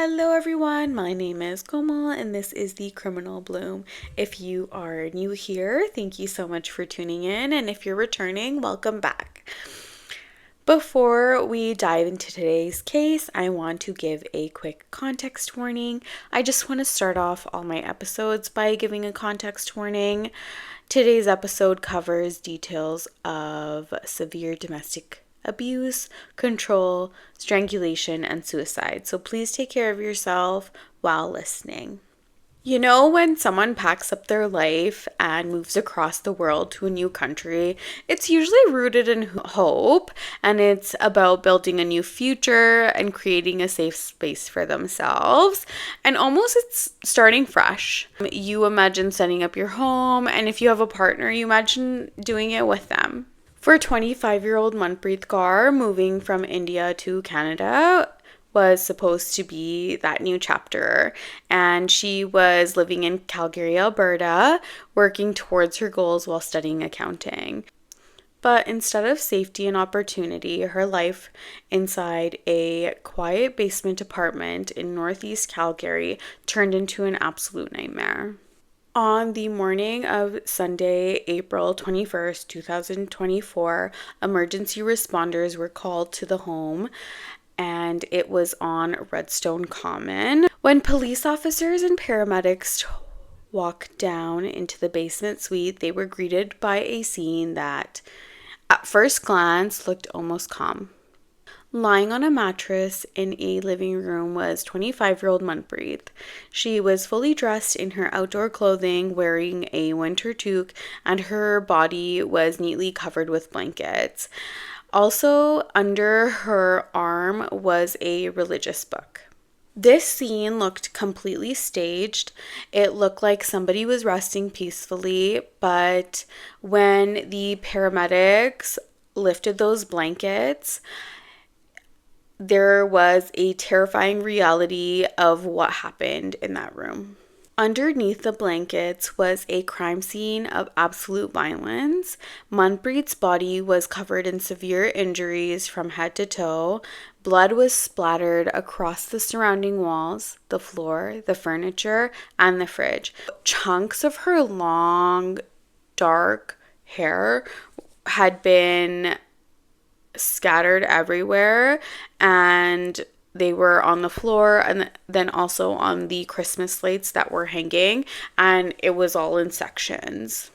Hello everyone, my name is Komal and this is the Criminal Bloom. If you are new here, thank you so much for tuning in, and if you're returning, welcome back. Before we dive into today's case, I want to give a quick context warning. I just want to start off all my episodes by giving a context warning. Today's episode covers details of severe domestic abuse, control, strangulation, and suicide. So please take care of yourself while listening. You know, when someone packs up their life and moves across the world to a new country, it's usually rooted in hope, and it's about building a new future and creating a safe space for themselves. And almost it's starting fresh. You imagine setting up your home, and if you have a partner, you imagine doing it with them. For 25-year-old Manpreet Kaur, moving from India to Canada was supposed to be that new chapter, and she was living in Calgary, Alberta, working towards her goals while studying accounting. But instead of safety and opportunity, her life inside a quiet basement apartment in northeast Calgary turned into an absolute nightmare. On the morning of Sunday, April 21st, 2024, emergency responders were called to the home, and it was on Redstone Common. When police officers and paramedics walked down into the basement suite, they were greeted by a scene that, at first glance, looked almost calm. Lying on a mattress in a living room was 25-year-old Manpreet. She was fully dressed in her outdoor clothing, wearing a winter toque, and her body was neatly covered with blankets. Also, under her arm was a religious book. This scene looked completely staged. It looked like somebody was resting peacefully, but when the paramedics lifted those blankets, there was a terrifying reality of what happened in that room. Underneath the blankets was a crime scene of absolute violence. Manpreet's body was covered in severe injuries from head to toe. Blood was splattered across the surrounding walls, the floor, the furniture, and the fridge. Chunks of her long, dark hair had been scattered everywhere, and they were on the floor and then also on the Christmas lights that were hanging, and it was all in sections.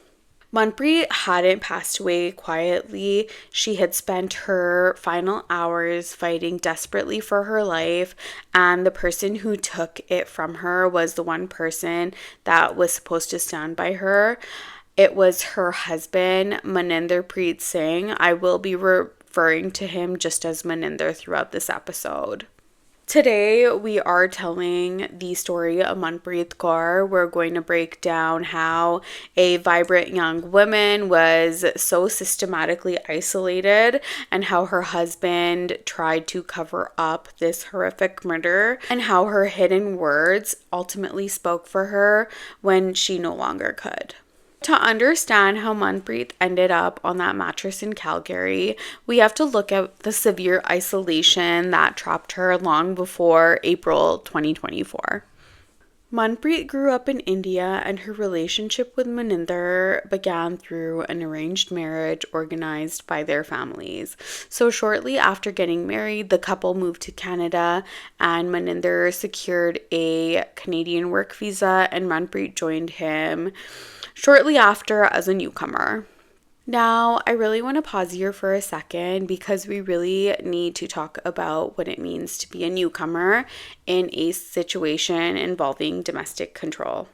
Manpreet hadn't passed away quietly. She had spent her final hours fighting desperately for her life, and the person who took it from her was the one person that was supposed to stand by her. It was her husband, Manpreet Singh. I will be referring to him just as Maninder throughout this episode. Today, we are telling the story of Manpreet Kaur. We're going to break down how a vibrant young woman was so systematically isolated, and how her husband tried to cover up this horrific murder, and how her hidden words ultimately spoke for her when she no longer could. To understand how Manpreet ended up on that mattress in Calgary, we have to look at the severe isolation that trapped her long before April 2024. Manpreet grew up in India, and her relationship with Maninder began through an arranged marriage organized by their families. So shortly after getting married, the couple moved to Canada, and Maninder secured a Canadian work visa, and Manpreet joined him shortly after as a newcomer. Now, I really want to pause here for a second because we really need to talk about what it means to be a newcomer in a situation involving domestic control.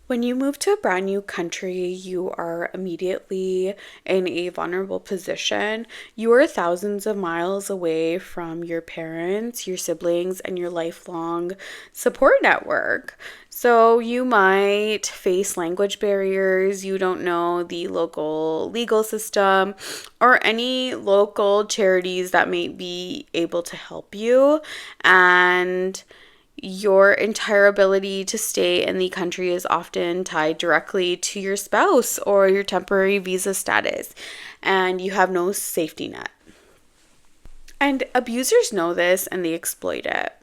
When you move to a brand new country, you are immediately in a vulnerable position. You are thousands of miles away from your parents, your siblings, and your lifelong support network. So you might face language barriers, you don't know the local legal system, or any local charities that may be able to help you, and your entire ability to stay in the country is often tied directly to your spouse or your temporary visa status, and you have no safety net. And abusers know this and they exploit it.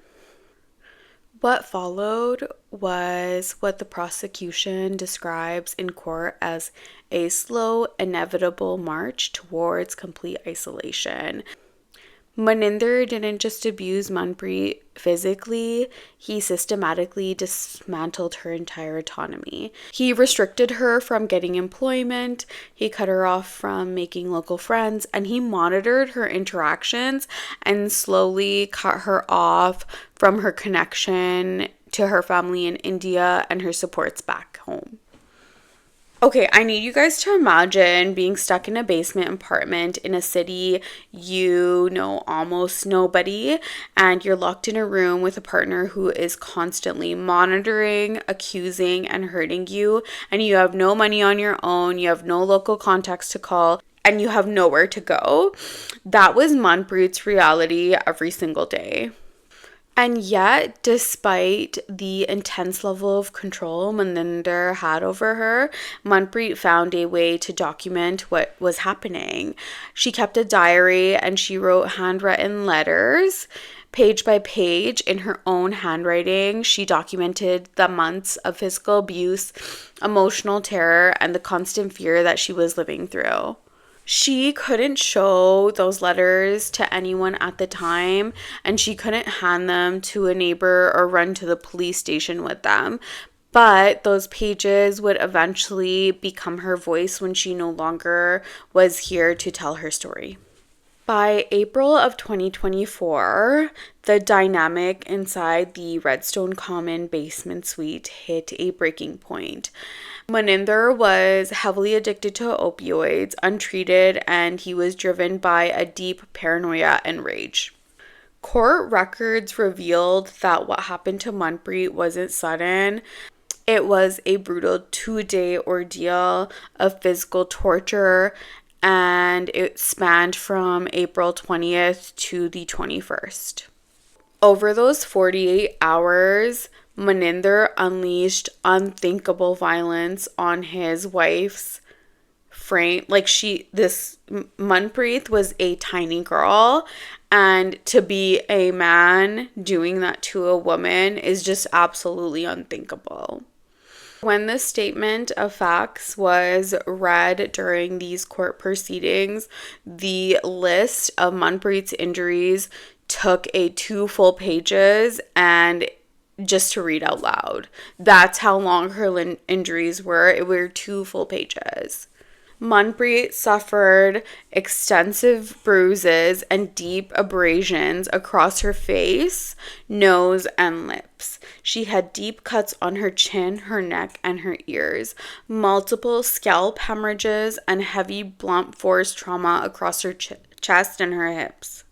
What followed was what the prosecution describes in court as a slow, inevitable march towards complete isolation. Maninder didn't just abuse Manpreet physically, he systematically dismantled her entire autonomy. He restricted her from getting employment, he cut her off from making local friends, and he monitored her interactions and slowly cut her off from her connection to her family in India and her supports back home. Okay, I need you guys to imagine being stuck in a basement apartment in a city you know almost nobody, and you're locked in a room with a partner who is constantly monitoring, accusing, and hurting you, and you have no money on your own, you have no local contacts to call, and you have nowhere to go. That was Manpreet's reality every single day. And yet, despite the intense level of control Maninder had over her, Manpreet found a way to document what was happening. She kept a diary and she wrote handwritten letters. Page by page, in her own handwriting, she documented the months of physical abuse, emotional terror, and the constant fear that she was living through. She couldn't show those letters to anyone at the time, and she couldn't hand them to a neighbor or run to the police station with them. But those pages would eventually become her voice when she no longer was here to tell her story. By April of 2024, the dynamic inside the Redstone Common basement suite hit a breaking point. Maninder was heavily addicted to opioids, untreated, and he was driven by a deep paranoia and rage. Court records revealed that what happened to Manpreet wasn't sudden. It was a brutal 2-day ordeal of physical torture, and it spanned from April 20th to the 21st. Over those 48 hours, Maninder unleashed unthinkable violence on his wife's frame. Manpreet was a tiny girl, and to be a man doing that to a woman is just absolutely unthinkable. When the statement of facts was read during these court proceedings, the list of Manpreet's injuries took 2 full pages, and just to read out loud. That's how long her injuries were. It were 2 full pages. Manpreet suffered extensive bruises and deep abrasions across her face, nose, and lips. She had deep cuts on her chin, her neck, and her ears, multiple scalp hemorrhages, and heavy blunt force trauma across her chest and her hips.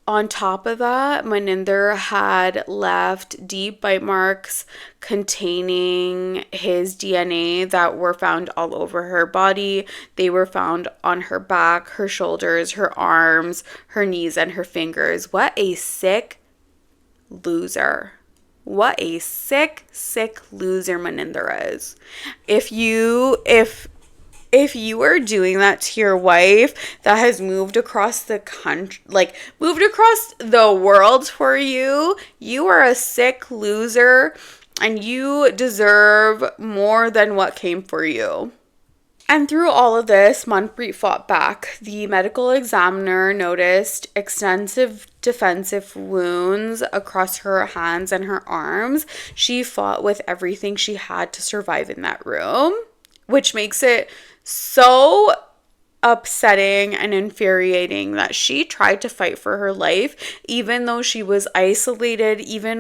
On top of that, Maninder had left deep bite marks containing his DNA that were found all over her body. They were found on her back, her shoulders, her arms, her knees, and her fingers. What a sick loser. What a sick loser Maninder is. If you are doing that to your wife that has moved across the country, moved across the world for you, you are a sick loser and you deserve more than what came for you. And through all of this, Manpreet fought back. The medical examiner noticed extensive defensive wounds across her hands and her arms. She fought with everything she had to survive in that room, which makes it so upsetting and infuriating that she tried to fight for her life, even though she was isolated, even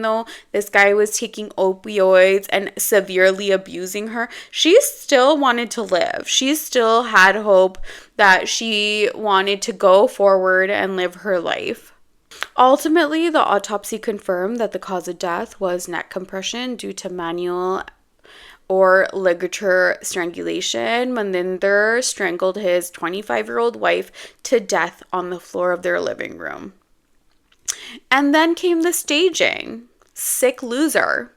though this guy was taking opioids and severely abusing her. She still wanted to live. She still had hope that she wanted to go forward and live her life. Ultimately, the autopsy confirmed that the cause of death was neck compression due to manual or ligature strangulation. Maninder strangled his 25-year-old wife to death on the floor of their living room. And then came the staging. Sick loser.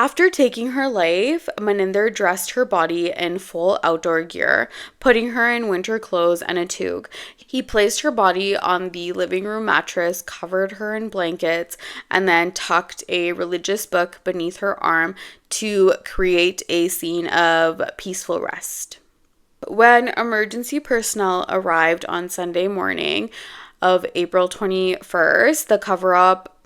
After taking her life, Maninder dressed her body in full outdoor gear, putting her in winter clothes and a toque. He placed her body on the living room mattress, covered her in blankets, and then tucked a religious book beneath her arm to create a scene of peaceful rest. When emergency personnel arrived on Sunday morning of April 21st, the cover-up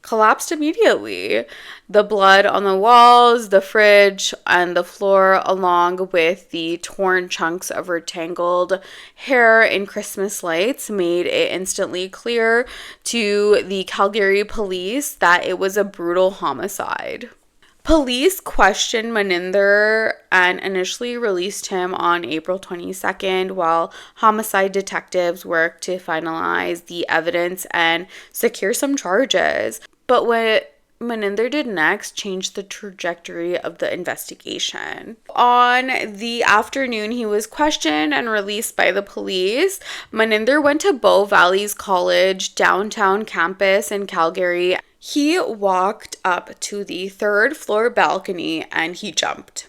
collapsed immediately. The blood on the walls, the fridge, and the floor, along with the torn chunks of her tangled hair in Christmas lights, made it instantly clear to the Calgary police that it was a brutal homicide. Police questioned Maninder and initially released him on April 22nd, while homicide detectives worked to finalize the evidence and secure some charges. But what Maninder did next changed the trajectory of the investigation. On the afternoon he was questioned and released by the police, Maninder went to Bow Valley's college downtown campus in Calgary. He walked up to the third floor balcony and he jumped.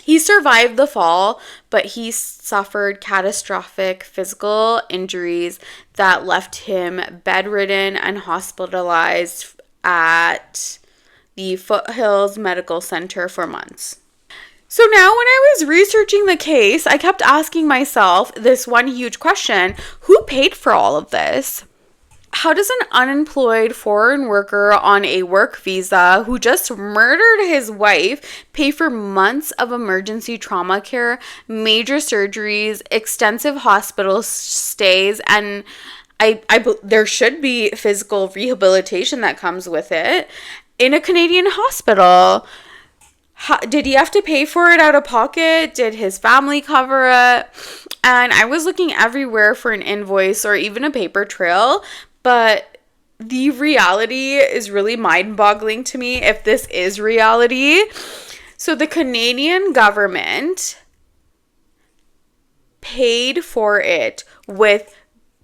He survived the fall, but he suffered catastrophic physical injuries that left him bedridden and hospitalized at the Foothills Medical Center for months. So now when I was researching the case, I kept asking myself this one huge question: who paid for all of this? How does an unemployed foreign worker on a work visa who just murdered his wife pay for months of emergency trauma care, major surgeries, extensive hospital stays, and there should be physical rehabilitation that comes with it in a Canadian hospital? Did he have to pay for it out of pocket? Did his family cover it? And I was looking everywhere for an invoice or even a paper trail, but the reality is really mind-boggling to me if this is reality. So the Canadian government paid for it with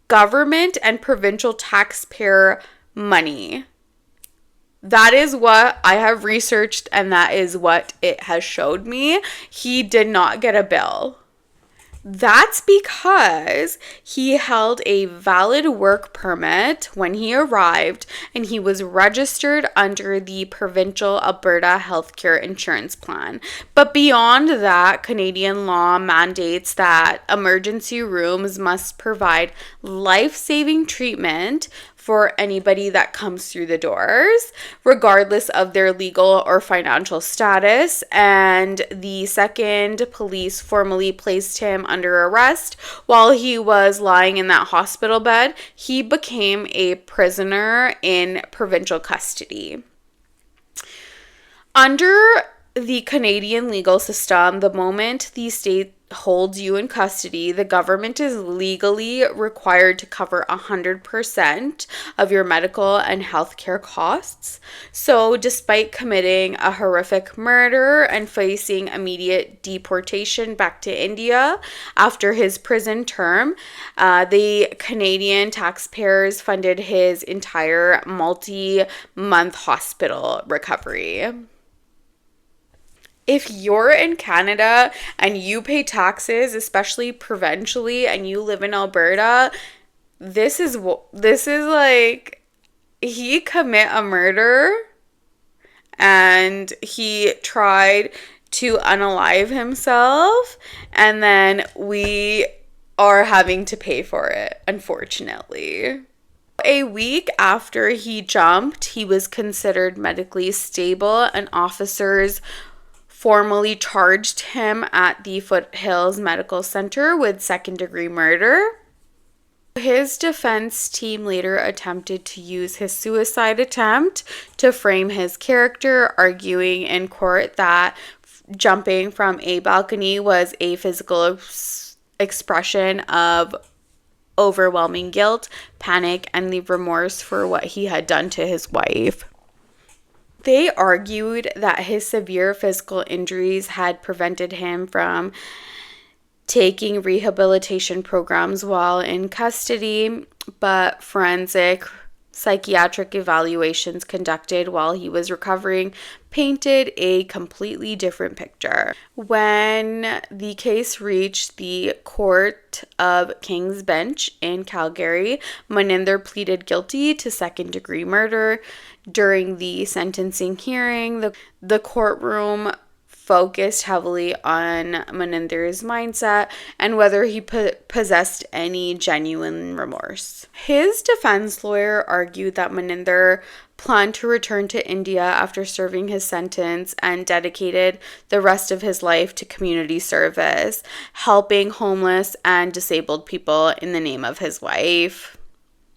government and provincial taxpayer money. That is what I have researched, and that is what it has showed me. He did not get a bill. That's because he held a valid work permit when he arrived, and he was registered under the provincial Alberta healthcare insurance plan. But beyond that, Canadian law mandates that emergency rooms must provide life-saving treatment for anybody that comes through the doors, regardless of their legal or financial status. And the second police formally placed him under arrest while he was lying in that hospital bed, he became a prisoner in provincial custody. Under the Canadian legal system, the moment the state holds you in custody, the government is legally required to cover 100% of your medical and healthcare costs. So despite committing a horrific murder and facing immediate deportation back to India after his prison term, the Canadian taxpayers funded his entire multi-month hospital recovery. If you're in Canada and you pay taxes, especially provincially, and you live in Alberta, this is like, he commit a murder and he tried to unalive himself, and then we are having to pay for it, unfortunately. A week after he jumped, he was considered medically stable, and officers formally charged him at the Foothills Medical Center with second-degree murder. His defense team later attempted to use his suicide attempt to frame his character, arguing in court that jumping from a balcony was a physical expression of overwhelming guilt, panic, and the remorse for what he had done to his wife. They argued that his severe physical injuries had prevented him from taking rehabilitation programs while in custody, but forensic psychiatric evaluations conducted while he was recovering painted a completely different picture. When the case reached the Court of King's Bench in Calgary, Maninder pleaded guilty to second-degree murder. During the sentencing hearing, the courtroom focused heavily on Maninder's mindset and whether he possessed any genuine remorse. His defense lawyer argued that Maninder planned to return to India after serving his sentence and dedicated the rest of his life to community service, helping homeless and disabled people in the name of his wife.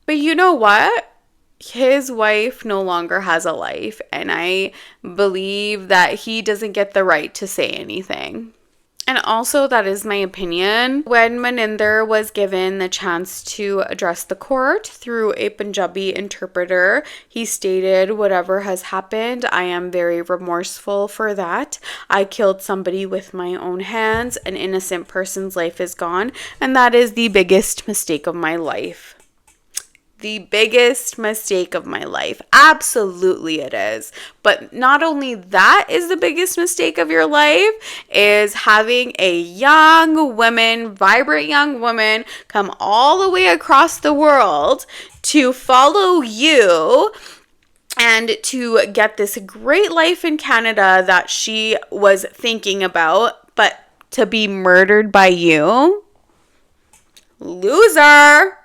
But you know what? His wife no longer has a life, and I believe that he doesn't get the right to say anything. And also, that is my opinion. When Maninder was given the chance to address the court through a Punjabi interpreter, he stated, "Whatever has happened, I am very remorseful for that. I killed somebody with my own hands. An innocent person's life is gone, and that is the biggest mistake of my life." The biggest mistake of my life. Absolutely it is. But not only that is the biggest mistake of your life, is having a vibrant young woman come all the way across the world to follow you and to get this great life in Canada that she was thinking about, but to be murdered by you? Loser!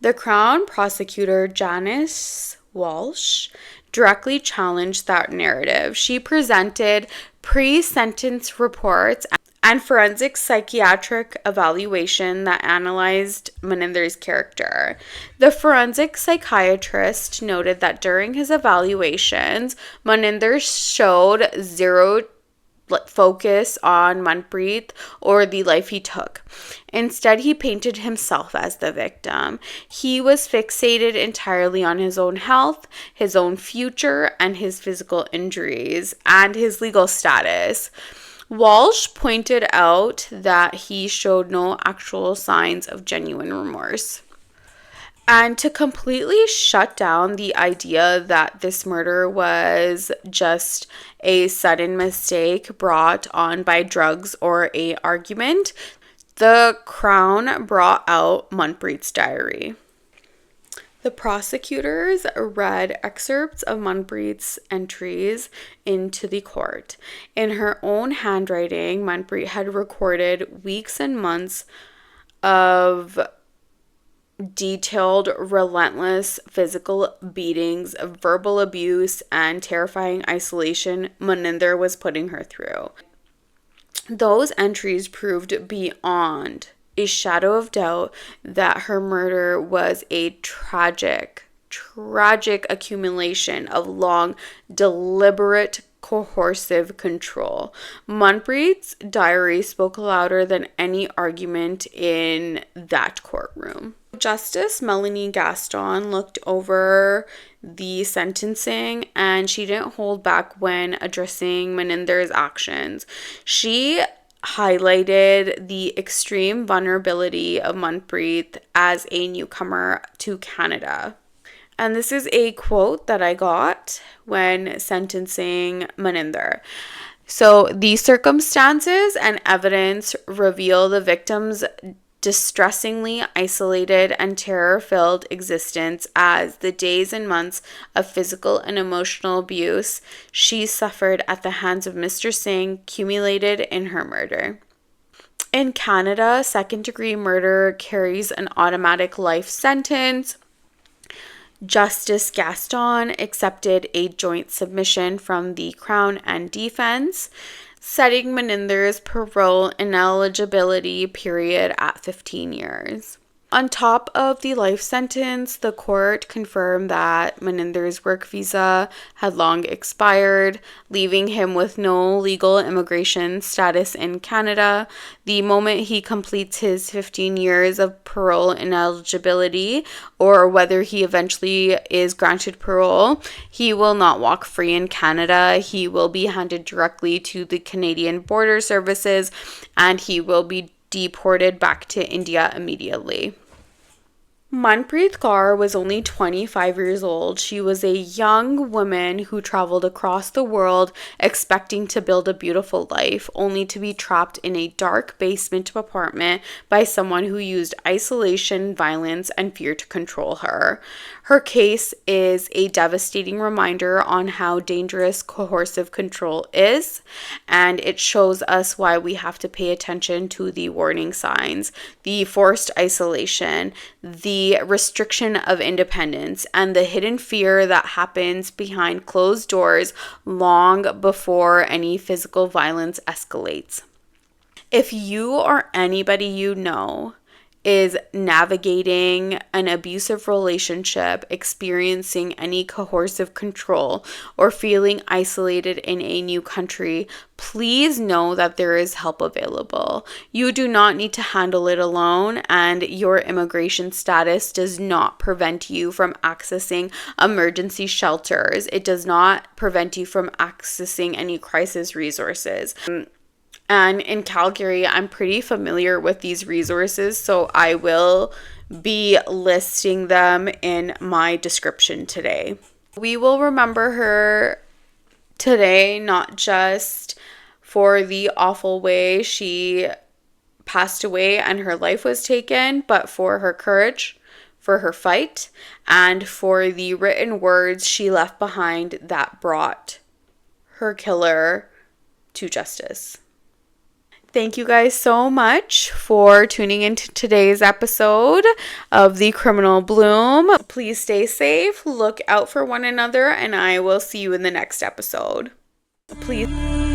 The Crown prosecutor Janice Walsh directly challenged that narrative. She presented pre-sentence reports and forensic psychiatric evaluation that analyzed Maninder's character. The forensic psychiatrist noted that during his evaluations, Maninder showed zero focus on Manpreet or the life he took. Instead, he painted himself as the victim. He was fixated entirely on his own health, his own future, and his physical injuries, and his legal status. Walsh pointed out that he showed no actual signs of genuine remorse. And to completely shut down the idea that this murder was just a sudden mistake brought on by drugs or an argument, the Crown brought out Manpreet's diary. The prosecutors read excerpts of Manpreet's entries into the court. In her own handwriting, Manpreet had recorded weeks and months of detailed, relentless physical beatings, verbal abuse, and terrifying isolation Maninder was putting her through. Those entries proved beyond a shadow of doubt that her murder was a tragic accumulation of long, deliberate, coercive control. Manpreet's diary spoke louder than any argument in that courtroom. Justice Melanie Gaston looked over the sentencing, and she didn't hold back when addressing Maninder's actions. She highlighted the extreme vulnerability of Manpreet as a newcomer to Canada. And this is a quote that I got when sentencing Maninder. So, the circumstances and evidence reveal the victim's distressingly isolated and terror-filled existence as the days and months of physical and emotional abuse she suffered at the hands of Mr. Singh accumulated in her murder. In Canada, second-degree murder carries an automatic life sentence. Justice Gaston accepted a joint submission from the Crown and defense, setting Maninder's parole ineligibility period at 15 years. On top of the life sentence, the court confirmed that Maninder's work visa had long expired, leaving him with no legal immigration status in Canada. The moment he completes his 15 years of parole ineligibility, or whether he eventually is granted parole, he will not walk free in Canada. He will be handed directly to the Canadian Border Services, and he will be deported back to India immediately. Manpreet Kaur was only 25 years old. She was a young woman who traveled across the world expecting to build a beautiful life, only to be trapped in a dark basement apartment by someone who used isolation, violence, and fear to control her. Her case is a devastating reminder on how dangerous coercive control is, and it shows us why we have to pay attention to the warning signs, the forced isolation, the restriction of independence, and the hidden fear that happens behind closed doors long before any physical violence escalates. If you or anybody you know is navigating an abusive relationship, experiencing any coercive control, or feeling isolated in a new country, please know that there is help available. You do not need to handle it alone, and your immigration status does not prevent you from accessing emergency shelters. It does not prevent you from accessing any crisis resources. And in Calgary, I'm pretty familiar with these resources, so I will be listing them in my description today. We will remember her today, not just for the awful way she passed away and her life was taken, but for her courage, for her fight, and for the written words she left behind that brought her killer to justice. Thank you guys so much for tuning into today's episode of The Criminal Bloom. Please stay safe, look out for one another, and I will see you in the next episode. Please.